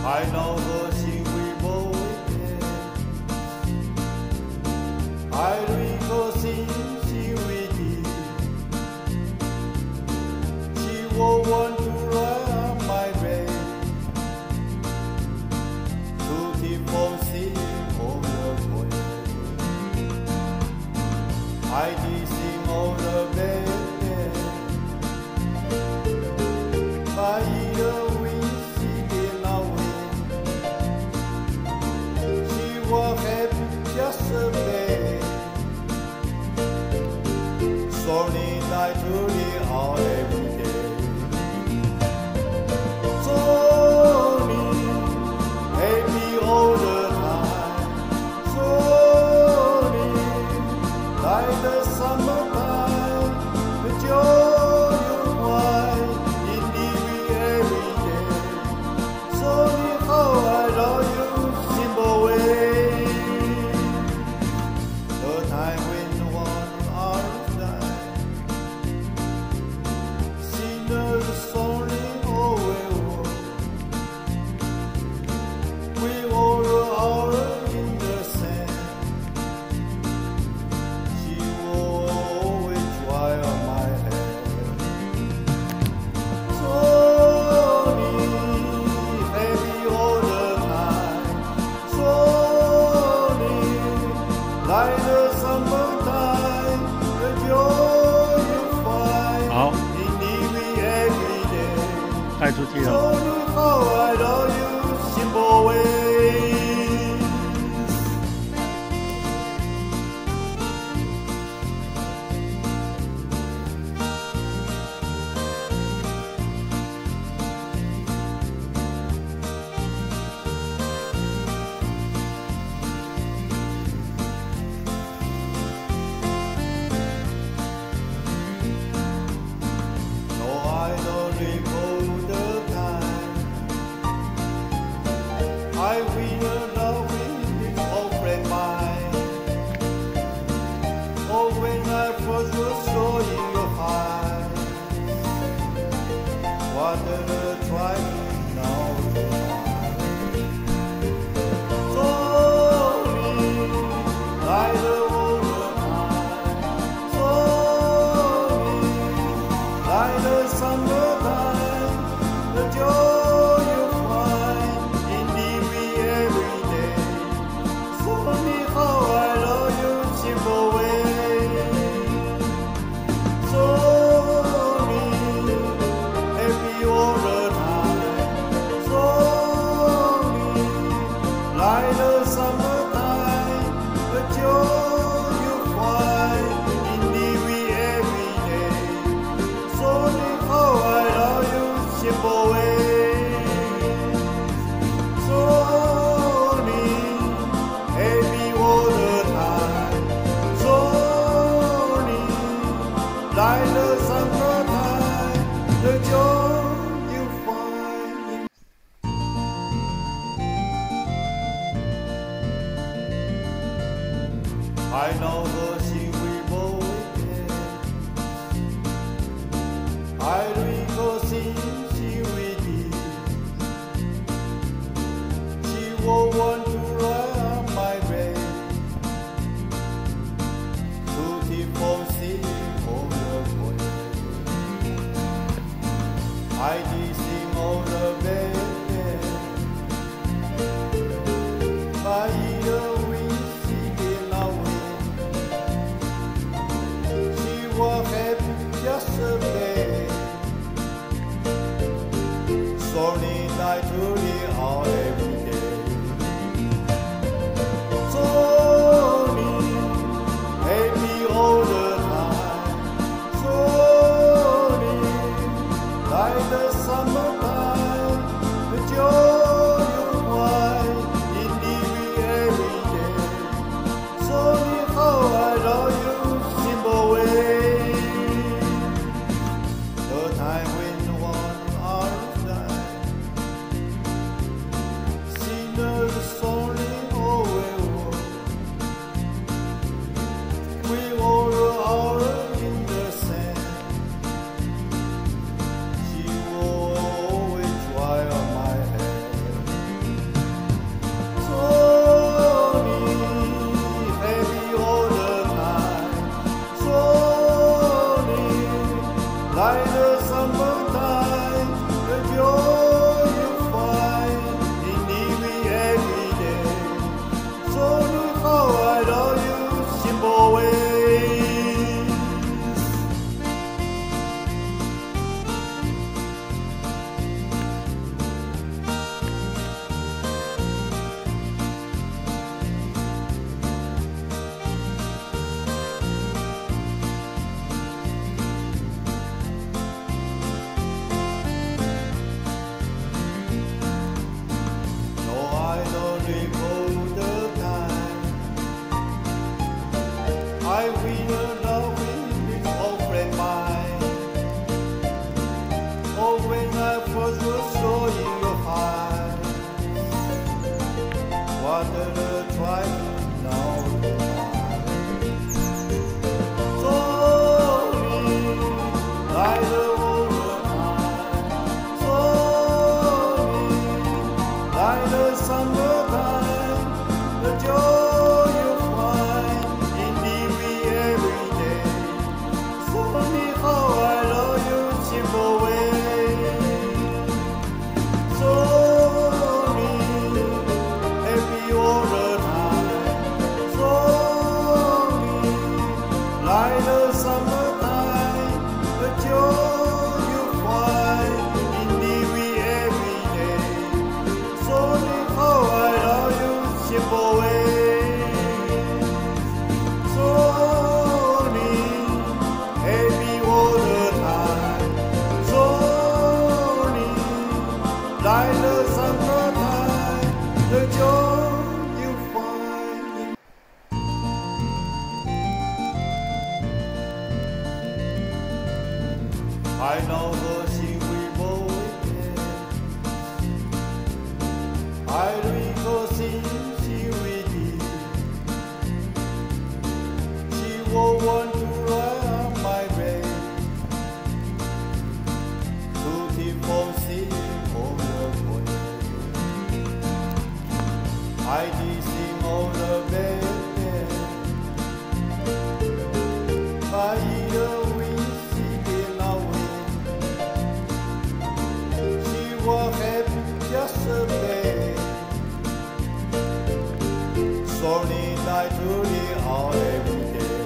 海老和心會無會海裏個心是為地是我want to run my race to keep on seeing all the way I did sing all the way by your just a day Sorry I do it all every day Sorry happy all the time Sorry like the summertime The joy you find in living every day Sorry how I love you simple way time when one hour died Sinners only over We all are in the sand She will always dry on my head Sorry, heavy all the time Sorry, like the summertime, the joy you find 好， in living every day. 带出去了。 Sorry how I love you, simple ways. I will love with old friend mine. Oh, when I first saw in your eyes, what a trying now to find. Sorry, like the older time. Sorry, like the summertime, the joy you find. Sorry how I love you simple way Sorry, happy all the time Sorry, like the summertime The joy you find in living every day Sorry how I love you simple way Like the summertime, the joy you find. I know the心會無會愛裏個心是為地是我want to run my race to keep on seeing all the way I did sing all the way by your wings singing away She was happy just a day Sorry I do it all every day Sorry, happy all the time Sorry, like the sun I know the心会不变，爱里个心是为的，是我want to run my race， to keep on seeing all the way， I did sing all the baby， I hear we singing away， she was happy yesterday， slowly night to the hour every day，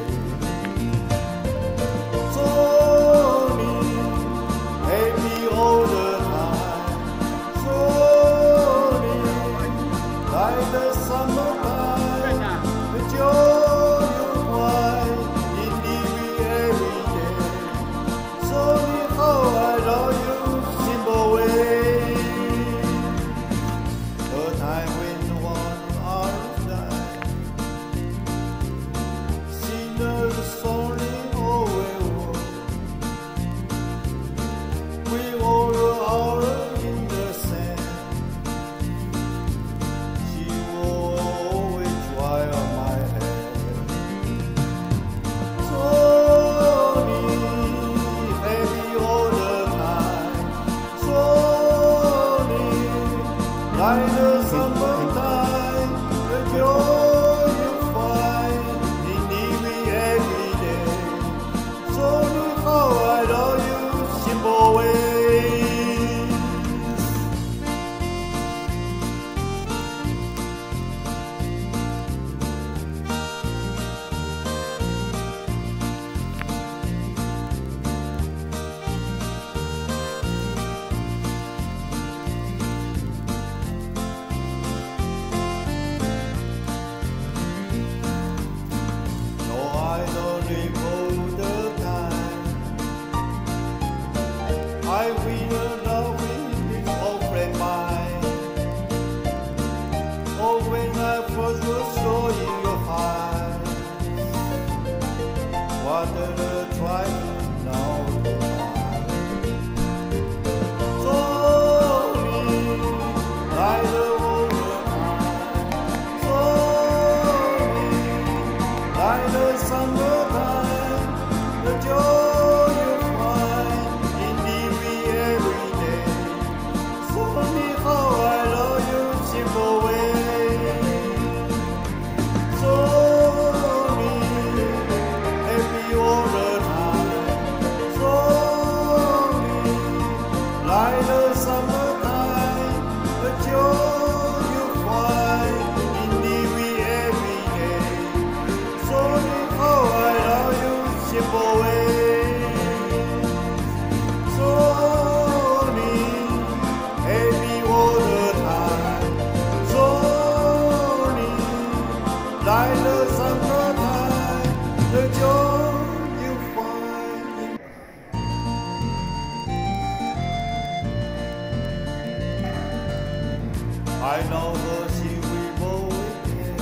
slowly happy all the time， slowly like the summertime， the joy you find in living every day， slowly how I love you simple way， the time when no one understands， sinners only always we all are in the sand， she will always dry on my head， slowly heavy all the time， slowly like the summertime， the joy you find in living every day， slowly how I love you simple way。No, I don't recall the time I fell in love with old friend mine. Oh, when I first saw in your eyes, what a trying now to find. Slowly, like the water, slowly, like the summertime, the joy you find in living every day. Slowly, how I love you simple way. Slowly, happy all the time. Slowly, like the summertime, the joy you find in living every day. Slowly, how I love you simple way. Slowly, happy all the time. Slowly, like the summertime, the joy you find in I know the sea we both can.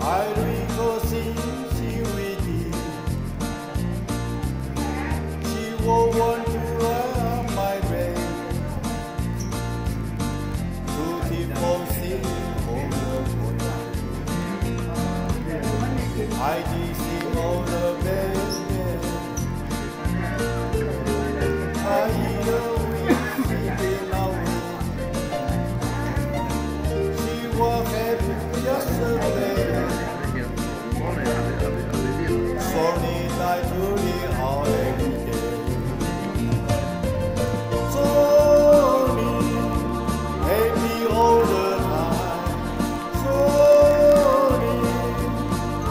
I recall seeing she with you. She will want to run my race, to keep on seeing all the way. I did sing all the baby. I hear we singing away. She was happy yesterday. Slowly night to the hour every day. Slowly, happy all the time. Slowly,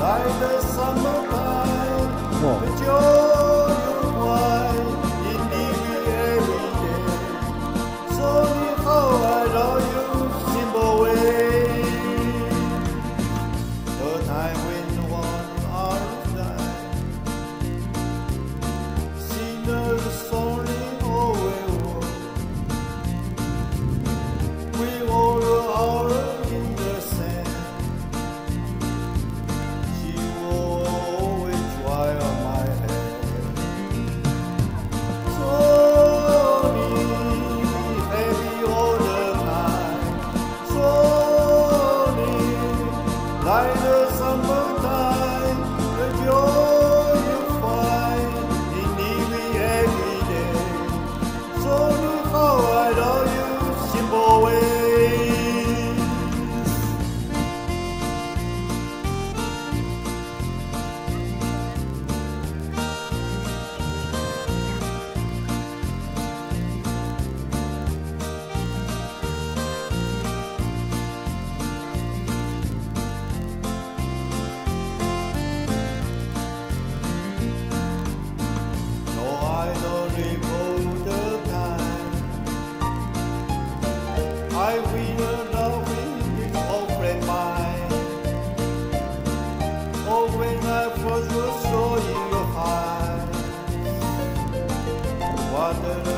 like the summertime, the joy you find in living every day. Slowly, how I love you simple way. The time when no one understands, sinners only always we all are in the sand. She will always dry on my head. water